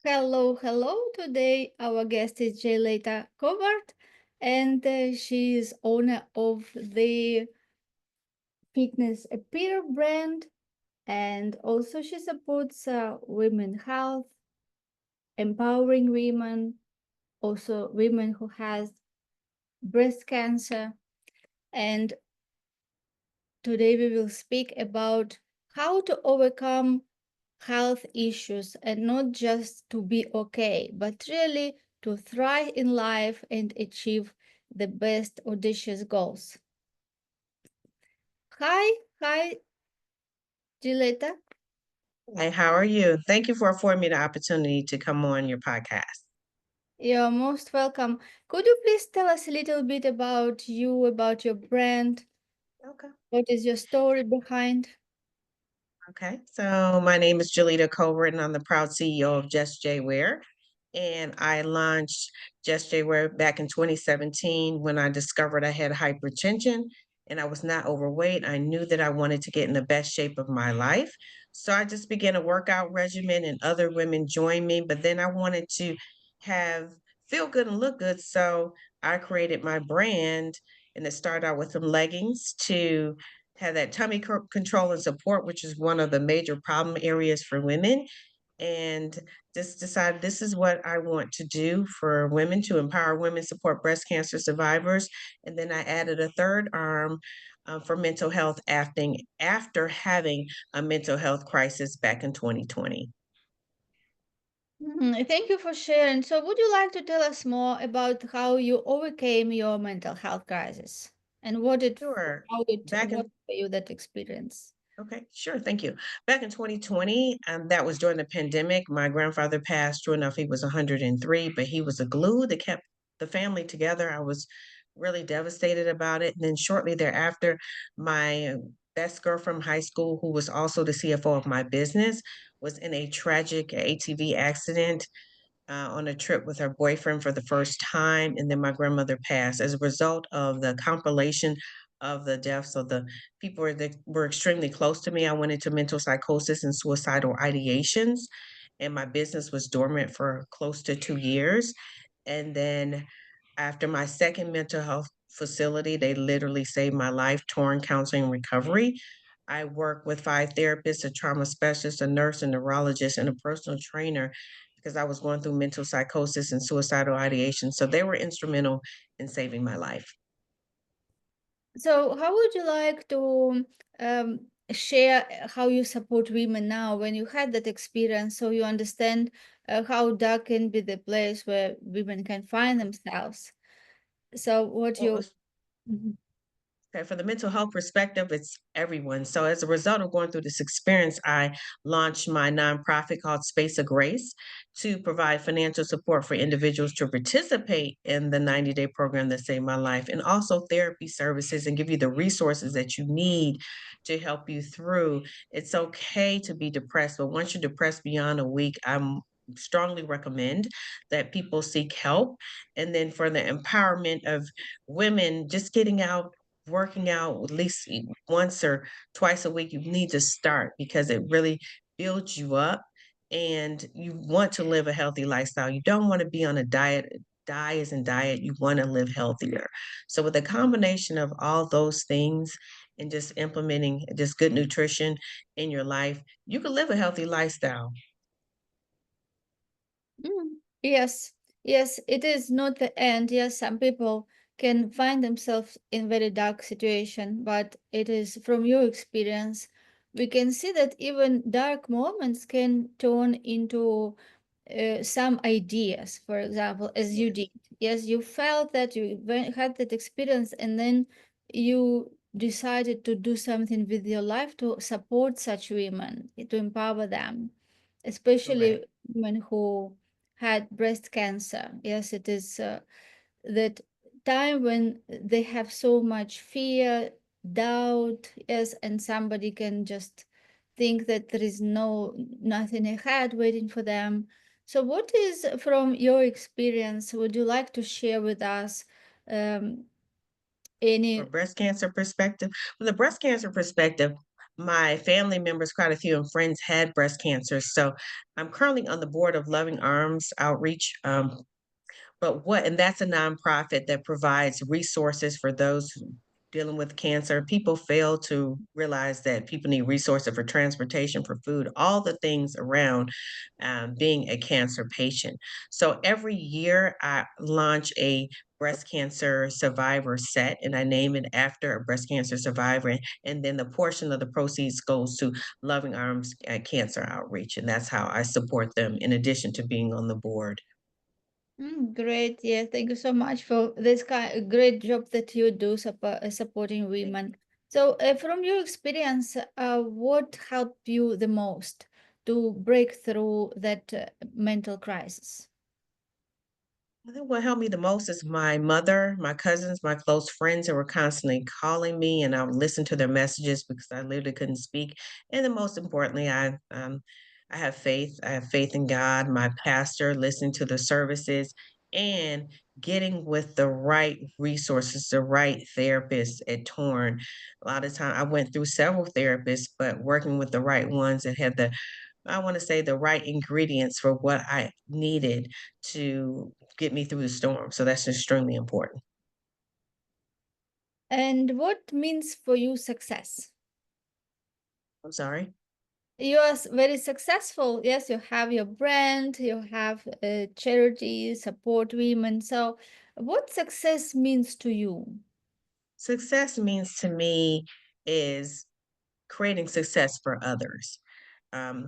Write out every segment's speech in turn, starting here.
Hello, hello. Today our guest is Jaylaita Cobart, and she is owner of the fitness apparel brand, and also she supports women health, empowering women, also women who has breast cancer. And today we will speak about how to overcome health issues and not just to be okay, but really to thrive in life and achieve the best audacious goals. Hi, Gileta. Hi, how are you? Thank you for affording me the opportunity to come on your podcast. You're most welcome. Could you please tell us a little bit about you, about your brand? Okay. What is your story behind? Okay. So my name is Jaylaita Cobart, and I'm the proud CEO of Just J Wear. And I launched Just J Wear back in 2017 when I discovered I had hypertension and I was not overweight. I knew that I wanted to get in the best shape of my life. So I just began a workout regimen and other women joined me. But then I wanted to have feel good and look good. So I created my brand and it started out with some leggings to have that control and support, which is one of the major problem areas for women. And just decided this is what I want to do for women to empower women, support breast cancer survivors. And then I added a third arm for mental health after having a mental health crisis back in 2020. Thank you for sharing. So, would you like to tell us more about how you overcame your mental health crisis and Sure. Back what in for you that experience? Okay, sure. Thank you. Back in 2020, that was during the pandemic. My grandfather passed. True enough, he was 103, but he was a glue that kept the family together. I was really devastated about it. And then shortly thereafter, my best girl from high school, who was also the CFO of my business, was in a tragic ATV accident on a trip with her boyfriend for the first time, and then my grandmother passed as a result of the compilation of the deaths of the people that were extremely close to me. I went into mental psychosis and suicidal ideations, and my business was dormant for close to 2 years. And then after my second mental health facility, they literally saved my life, Torn Counseling and Recovery. I work with 5 therapists, a trauma specialist, a nurse, a neurologist, and a personal trainer because I was going through mental psychosis and suicidal ideation. So they were instrumental in saving my life. So, how would you like to share how you support women now when you had that experience so you understand how dark can be the place where women can find themselves? So, what Well, you. Mhm. okay, for the mental health perspective, it's everyone. So, as a result of going through this experience, I launched my nonprofit called Space of Grace to provide financial support for individuals to participate in the 90-day program that saved my life, and also therapy services and give you the resources that you need to help you through. It's okay to be depressed, but once you're depressed beyond a week, I'm strongly recommend that people seek help. And then for the empowerment of women, just getting out working out at least once or twice a week, you need to start because it really builds you up and you want to live a healthy lifestyle. You don't want to be on a diet and diet. You want to live healthier. So with a combination of all those things and just implementing just good nutrition in your life, you can live a healthy lifestyle. Yes, yes, it is not the end. Yes, some people can find themselves in very dark situation, but it is from your experience, we can see that even dark moments can turn into some ideas. For example, as you Yes, did. Yes, you felt that had that experience, and then you decided to do something with your life to support such women, to empower them, especially correct. women who had breast cancer. Yes, it is that time when they have so much fear, doubt, yes, and somebody can just think that there is nothing ahead waiting for them. So, what is from your experience? Would you like to share with us um, For any? breast cancer perspective, from the breast cancer perspective, my family members, quite a few, and friends had breast cancer. So I'm currently on the board of Loving Arms Outreach. But what and that's a nonprofit that provides resources for those dealing with cancer. People fail to realize that people need resources for transportation, for food, all the things around being a cancer patient. So every year I launch a breast cancer survivor set and I name it after a breast cancer survivor. And then the portion of the proceeds goes to Loving Arms Cancer Outreach. And that's how I support them in addition to being on the board. Great. Yeah, thank you so much for this kind great job that you do supporting women. So, from your experience, what helped you the most to break through that mental crisis? I think what helped me the most is my mother, my cousins, my close friends that were constantly calling me, and I would listen to their messages because I literally couldn't speak. And then most importantly, I have faith. I have faith in God, my pastor, listening to the services, and getting with the right resources, the right therapists at Torn. A lot of time I went through several therapists, but working with the right ones that had the I want to say the right ingredients for what I needed to get me through the storm. So that's extremely important. And what means for you success? I'm sorry. You are very successful. Yes, you have your brand, you have a charity, support women. So, what success means to you? Success means to me is creating success for others.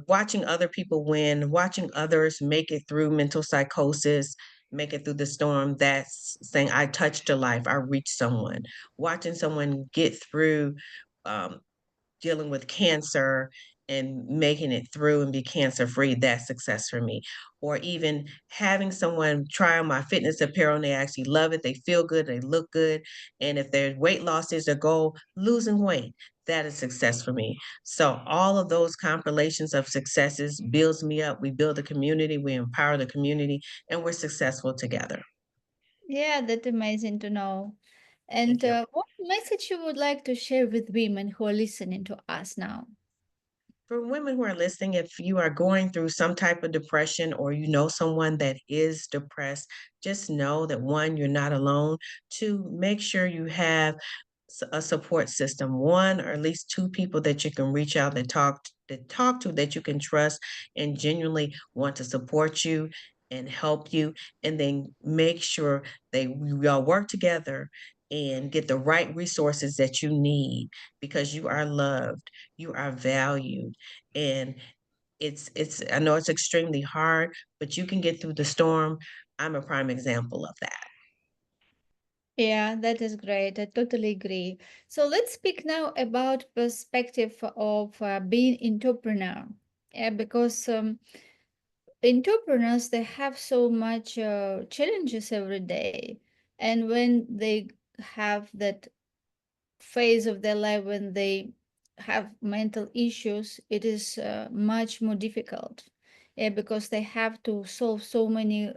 Watching other people win, watching others make it through mental psychosis, make it through the storm. That's saying I touched a life, I reached someone. Watching someone get through um, dealing with cancer and making it through and be cancer free, that's success for me. Or even having someone try on my fitness apparel and they actually love it, they feel good, they look good. And if their weight loss is their goal, losing weight, that is success for me. So all of those compilations of successes builds me up. We build a community, we empower the community, and we're successful together. Yeah, that's amazing to know. And Thank you. what message you would like to share with women who are listening to us now? For women who are listening, if you are going through some type of depression or you know someone that is depressed, just know that one, you're not alone. Two, make sure you have a support system, one or at least two people that you can reach out that talk to that you can trust and genuinely want to support you and help you. And then make sure they we all work together and get the right resources that you need because you are loved, you are valued, and it's I know it's extremely hard, but you can get through the storm. I'm a prime example of that. Yeah, that is great. I totally agree. So let's speak now about perspective of being entrepreneur. Yeah, because entrepreneurs they have so much challenges every day, and when they have that phase of their life when they have mental issues, it is much more difficult. Yeah, because they have to solve so many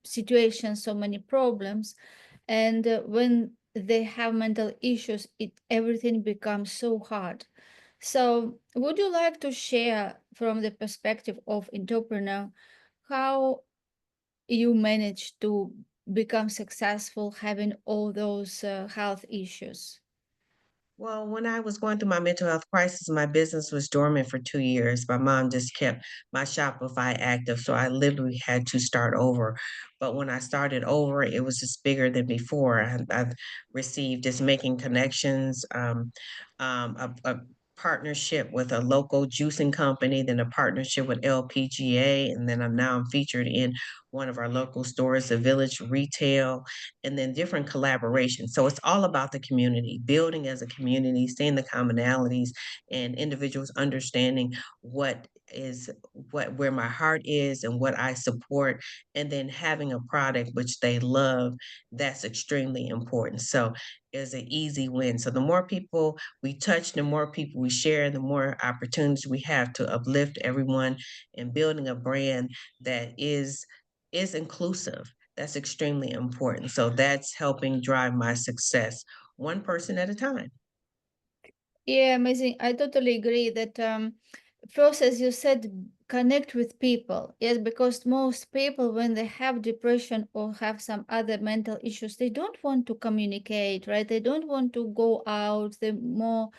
situations, so many problems, and when they have mental issues, it everything becomes so hard. So, would you like to share from the perspective of entrepreneur how you manage to become successful having all those health issues? Well, when I was going through my mental health crisis, my business was dormant for 2 years. My mom just kept my Shopify active, so I literally had to start over. But when I started over, it was just bigger than before. I've received just making connections, a partnership with a local juicing company, then a partnership with LPGA, and then I'm featured in one of our local stores, the Village Retail, and then different collaborations. So it's all about the community, building as a community, seeing the commonalities and individuals understanding what is what where my heart is and what I support, and then having a product which they love, that's extremely important. So it's an easy win. So the more people we touch, the more people we share, the more opportunities we have to uplift everyone and building a brand that is inclusive, that's extremely important. So that's helping drive my success one person at a time. Yeah, amazing. I totally agree that first, as you said, connect with people. Yes, because most people, when they have depression or have some other mental issues, they don't want to communicate, right? They don't want to go out. They more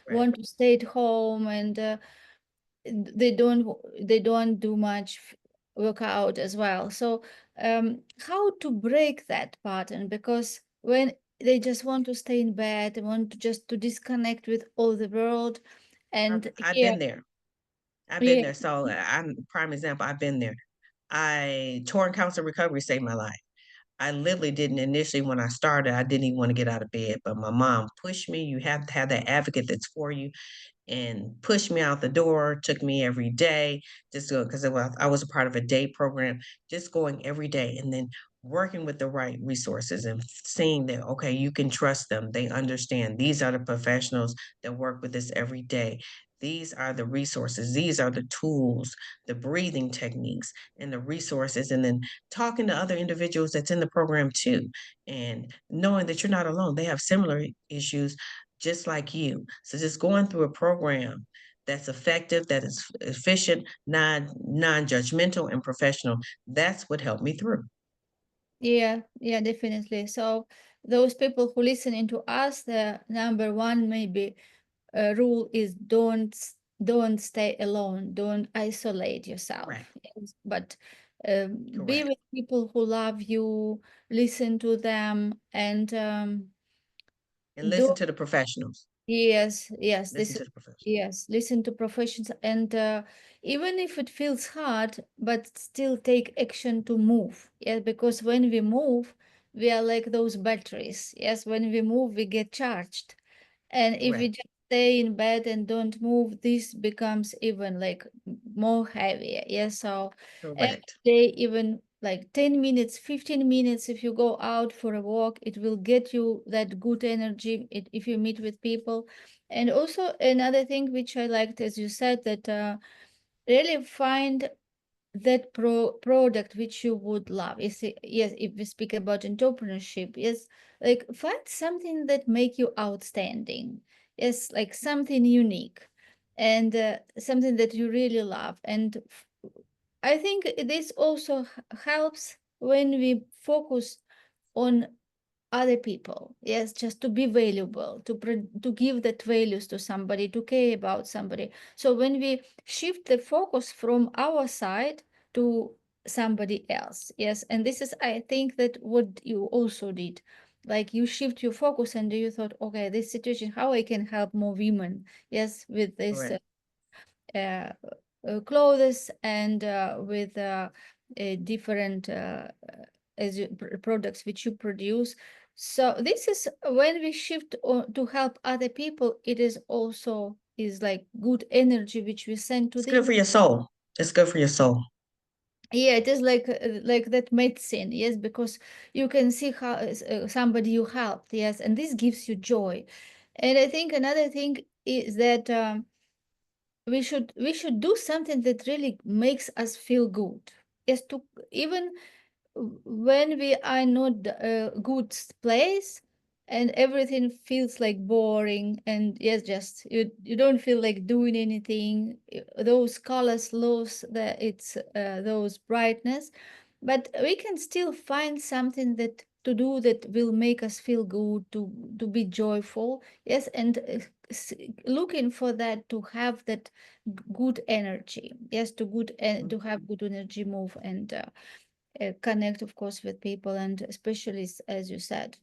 Right. want to stay at home, and they don't do much workout as well. So how to break that pattern? Because when they just want to stay in bed, they want to just to disconnect with all the world, and I've here, been there. I've been yeah, there. So I'm prime example. I've been there. I torn counseling recovery saved my life. I literally didn't initially when I started, I didn't even want to get out of bed, but my mom pushed me. You have to have that advocate that's for you and pushed me out the door, took me every day, just because I was a part of a day program, just going every day and then working with the right resources and seeing that, okay, you can trust them. They understand. These are the professionals that work with this every day. These are the resources. These are the tools, the breathing techniques, and the resources. And then talking to other individuals that's in the program too, and knowing that you're not alone. They have similar issues just like you. So just going through a program that's effective, that is efficient, non-judgmental and professional, that's what helped me through. yeah, yeah, definitely. So those people who listening to us, the number one maybe rule is don't stay alone, don't isolate yourself. Correct. Yes, but be Correct. with people who love you, listen to them, and And do. listen to the professionals. Yes, yes, Listen this is, to the professionals. yes, listen to professions, and even if it feels hard, but still take action to move. Yeah, because when we move, we are like those batteries. Yes, when we move, we get charged. And if we Correct. just stay in bed and don't move, this becomes even like more heavier. Yeah. So every Correct. day, even like 10 minutes, 15 minutes, if you go out for a walk, it will get you that good energy if you meet with people. And also another thing which I liked, as you said, that really find that product which you would love. Yes, if we speak about entrepreneurship, yes, like find something that make you outstanding. Yes, like something unique, and something that you really love. And I think this also helps when we focus on other people. Yes, just to be valuable, to give that values to somebody, to care about somebody. So when we shift the focus from our side to somebody else, yes, and this is, I think, that what you also did, like you shift your focus and you thought, okay, this situation, how I can help more women, yes, with this Correct. uh, clothes, and with different products which you produce. So this is when we shift to help other people. It is also is like good energy which we send to It's the. good for your soul. It's good for your soul. Yeah, it is like that medicine. Yes, because you can see how somebody you helped. Yes, and this gives you joy. And I think another thing is that. We should do something that really makes us feel good. Yes, to even when we are not a good place and everything feels like boring, and yes, just you don't feel like doing anything, those colors lose it's those brightness, but we can still find something that to do that will make us feel good, to be joyful. Yes, and s- looking for that, to have that good energy. Yes, to have good energy, move, and connect, of course, with people, and especially as you said.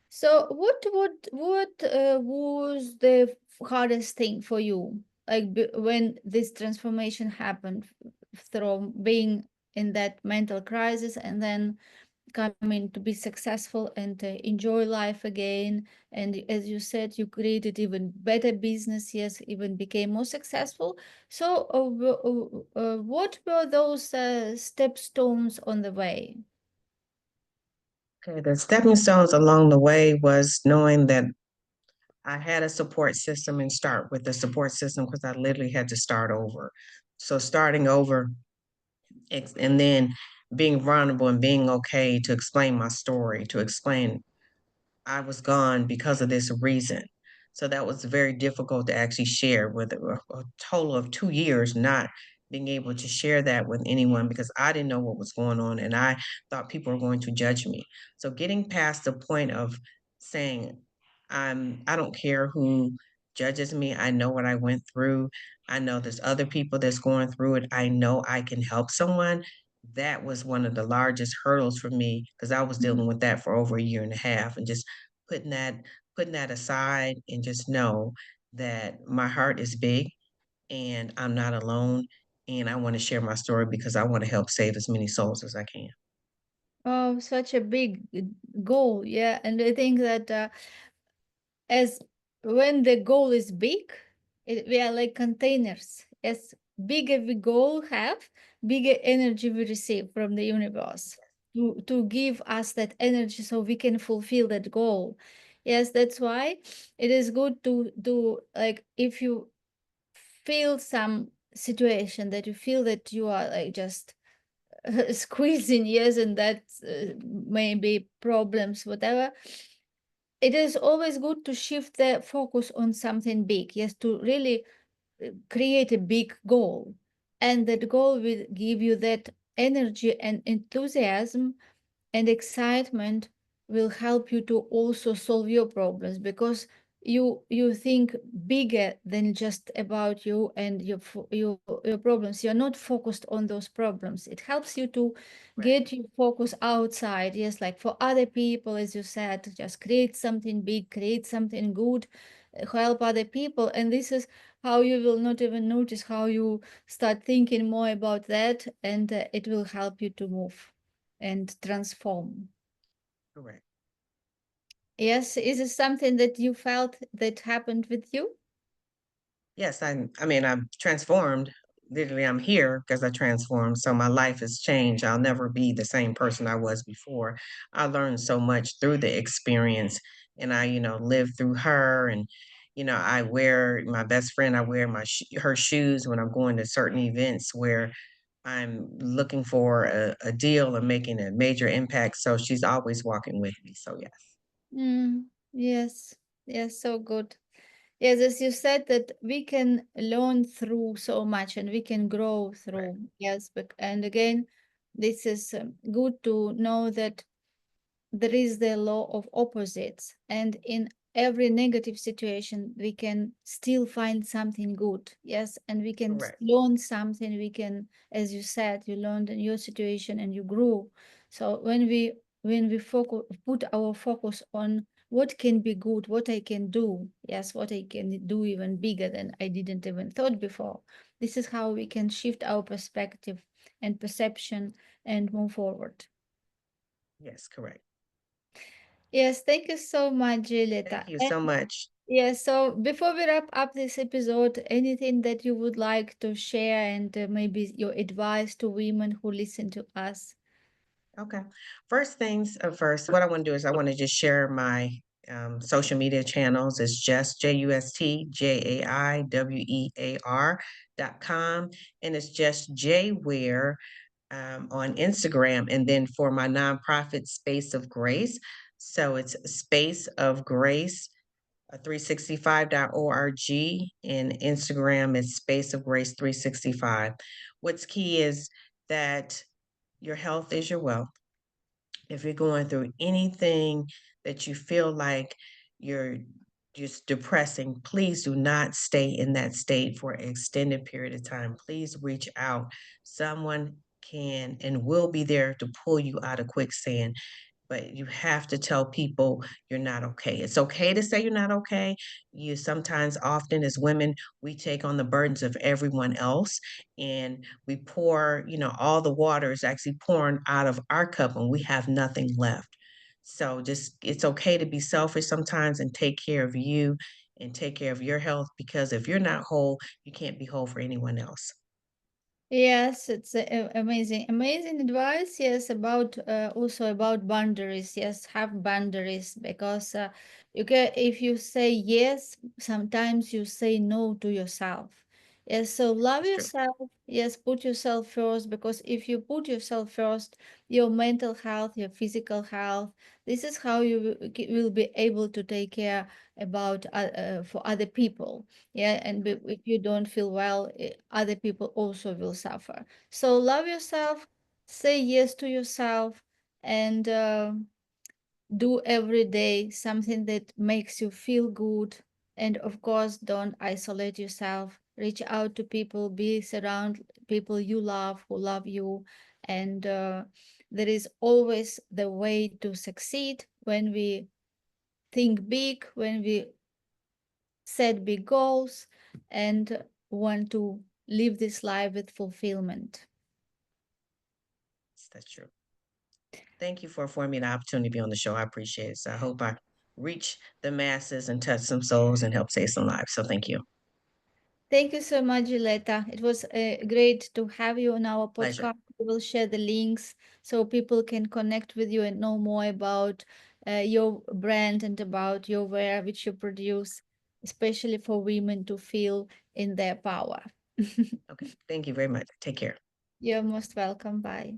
So what was the hardest thing for you, like when this transformation happened, from being in that mental crisis and then coming to be successful and enjoy life again? And as you said, you created even better business, yes, even became more successful. So what were those stepstones on the way? Okay, the stepping stones along the way was knowing that I had a support system and start with the support system because I literally had to start over. So starting over and then being vulnerable and being okay to explain my story, to explain I was gone because of this reason. So that was very difficult to actually share with a total of 2 years not being able to share that with anyone because I didn't know what was going on and I thought people were going to judge me. So getting past the point of saying, I don't care who judges me. I know what I went through. I know there's other people that's going through it. I know I can help someone. That was one of the largest hurdles for me because I was dealing with that for over a year and a half and just putting that putting that aside and just know that my heart is big and I'm not alone and I want to share my story because I want to help save as many souls as I can. Oh, such a big goal. Yeah. And I think that as when the goal is big, we are like containers. As bigger we goal have, bigger energy we receive from the universe to give us that energy so we can fulfill that goal. Yes, that's why it is good to like if you feel some situation that you feel that you are like just squeezing, yes, and that maybe problems, whatever, it is always good to shift the focus on something big, yes, to really create a big goal. And that goal will give you that energy and enthusiasm and excitement will help you to also solve your problems because you think bigger than just about you and your problems. You're not focused on those problems. It helps you to Right. get your focus outside, yes, like for other people, as you said, just create something big, create something good, help other people. And this is how you will not even notice how you start thinking more about that, and it will help you to move and transform. Correct. Yes, is it something that you felt that happened with you? Yes, I mean, I'm transformed. Literally, I'm here because I transformed. So my life has changed. I'll never be the same person I was before. I learned so much through the experience and I, lived through her and I wear my best friend, I wear her shoes when I'm going to certain events where I'm looking for a deal and making a major impact. So she's always walking with me. So yes, Yes, yes, so good. Yes, as you said, that we can learn through so much and we can grow correct, through. Yes, and again, this is good to know that there is the law of opposites, and in every negative situation we can still find something good, yes, and we can correct. learn something. We can, as you said, you learned in your situation and you grew. So when we focus, put our focus on what can be good, what I can do, yes, what I can do even bigger than I didn't even thought before, this is how we can shift our perspective and perception and move forward. Yes, correct. Yes, thank you so much, Jaylaita. Thank you And so much. yes, so before we wrap up this episode, anything that you would like to share and maybe your advice to women who listen to us? Okay. First things first, what I want to do is I want to just share my social media channels. It's JustJaiWear.com. And it's just Jwear on Instagram. And then for my nonprofit Space of Grace. So it's Space of Grace 365.org and Instagram is Space of Grace 365. What's key is that your health is your wealth. If you're going through anything that you feel like you're just depressing, please do not stay in that state for an extended period of time. Please reach out. Someone can and will be there to pull you out of quicksand, but you have to tell people you're not okay. It's okay to say you're not okay. You sometimes, often as women, we take on the burdens of everyone else and we pour, all the water is actually pouring out of our cup and we have nothing left. So just, it's okay to be selfish sometimes and take care of you and take care of your health because if you're not whole, you can't be whole for anyone else. Yes, it's amazing, amazing advice. Yes, about also about boundaries. Yes, have boundaries because you can. If you say yes, sometimes you say no to yourself. Yes, so love That's true. yourself. Yes, put yourself first, because if you put yourself first, your mental health, your physical health, this is how you will be able to take care about for other people. Yeah, and Okay. if you don't feel well, other people also will suffer. So love yourself, say yes to yourself, and do every day something that makes you feel good. And of course, don't isolate yourself. Reach out to people, be surround people you love who love you. And there is always the way to succeed when we think big, when we set big goals, and want to live this life with fulfillment. That's true. Thank you for affording me the opportunity to be on the show. I appreciate it. So I hope I reach the masses and touch some souls and help save some lives. So thank you. Thank you so much, Jaylaita. It was great to have you on our Pleasure. podcast. We will share the links so people can connect with you and know more about your brand and about your wear which you produce, especially for women to feel in their power. Okay. Thank you very much. Take care. You're most welcome. Bye.